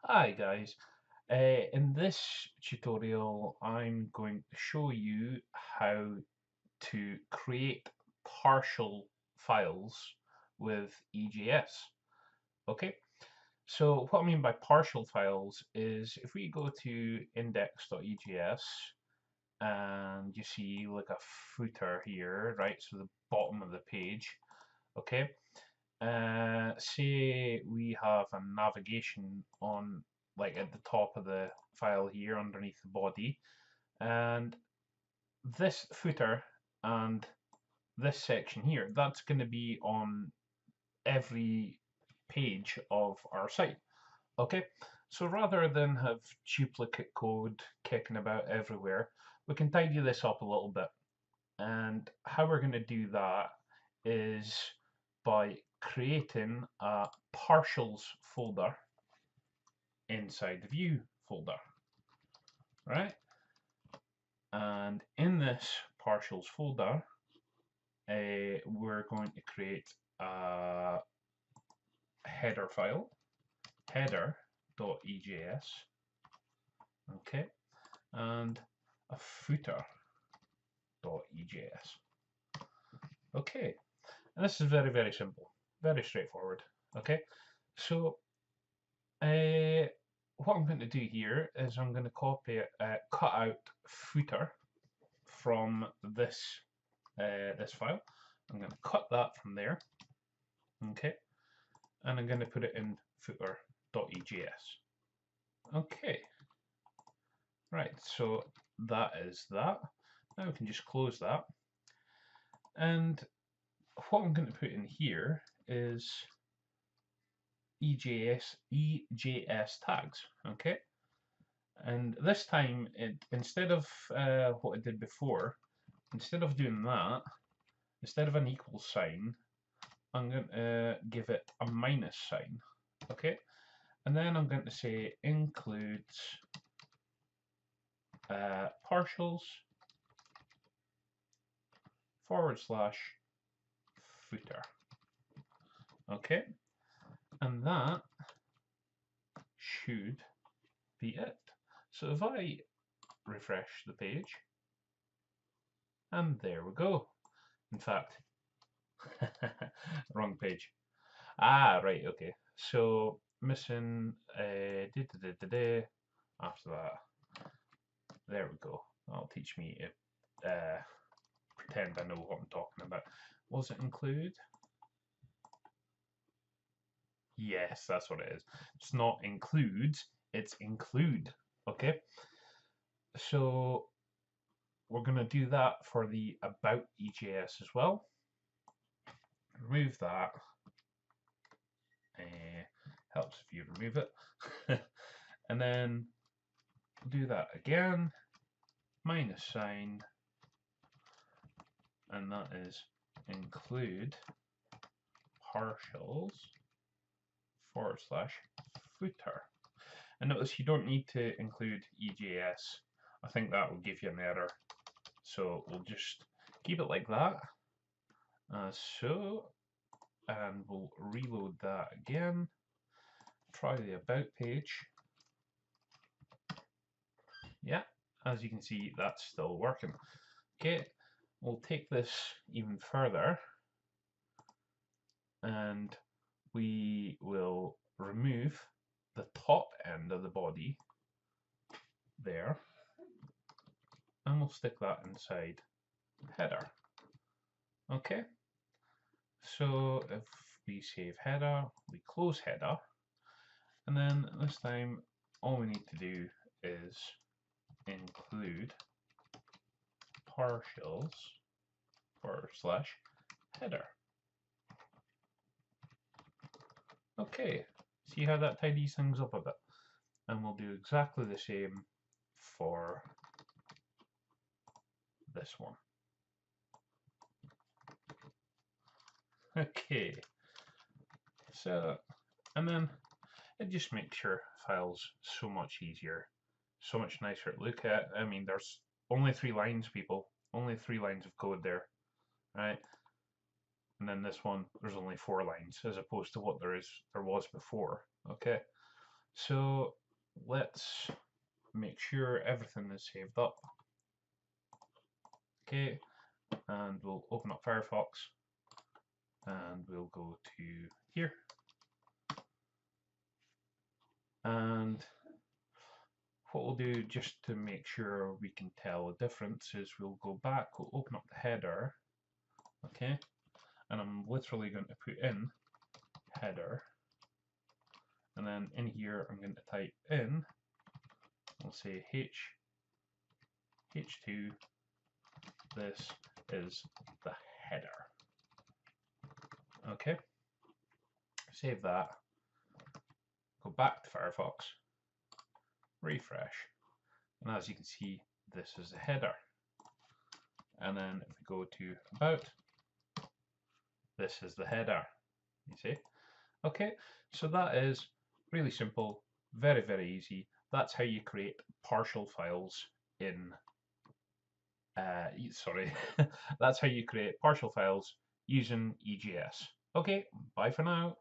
Hi guys, in this tutorial I'm going to show you how to create partial files with EJS. Okay, so what I mean by partial files is if we go to index.ejs and you see like a footer here, right, so the bottom of the page, okay, say we have a navigation on like at the top of the file here underneath the body, and this footer and this section here, that's going to be on every page of our site. Okay, so rather than have duplicate code kicking about everywhere, we can tidy this up a little bit. And how we're going to do that is by creating a partials folder inside the view folder, right? And in this partials folder, we're going to create a header file, header.ejs, okay, and a footer.ejs. Okay, and this is very, very simple, very straightforward. Okay, so what I'm going to do here is I'm going to cut out footer from this file. I'm going to cut that from there, okay, and I'm going to put it in footer.ejs. Okay, right, so that is that. Now we can just close that, and what I'm going to put in here is EJS tags, okay? And this time, instead of what I did before, instead of doing that, instead of an equal sign, I'm going to give it a minus sign, okay? And then I'm going to say includes partials / footer, okay? And that should be it. So if I refresh the page, and there we go. In fact, wrong page. Ah, right, okay. So missing after that. There we go. That'll teach me to pretend I know what I'm talking about. Was it include? Yes, that's what it is. It's not includes, it's include. Okay. So we're going to do that for the about EJS as well. Remove that. Helps if you remove it. And then do that again. Minus sign. And that is include partials / footer. And notice you don't need to include EJS. I think that will give you an error. So we'll just keep it like that. And we'll reload that again. Try the about page. Yeah, as you can see, that's still working. Okay, we'll take this even further, and we will remove the top end of the body there, and we'll stick that inside header. Okay, so if we save header, we close header, and then this time all we need to do is include partials / header. Okay, see how that tidies things up a bit? And we'll do exactly the same for this one. Okay, so, and then it just makes your files so much easier, so much nicer to look at. I mean, there's only 3 lines, people, only 3 lines of code there, right? And then this one, there's only 4 lines, as opposed to what there was before. Okay, So let's make sure everything is saved up. Okay, and we'll open up Firefox and we'll go to here. And what we'll do, just to make sure we can tell the difference, is we'll go back, we'll open up the header, okay, and I'm literally going to put in header, and then in here I'm going to type in, we'll say h2, this is the header. Okay, save that, go back to Firefox, refresh, and as you can see, this is the header. And then if we go to about, this is the header, you see. Okay, so that is really simple, very, very easy. That's how you create partial files in, that's how you create partial files using EJS. Okay, bye for now.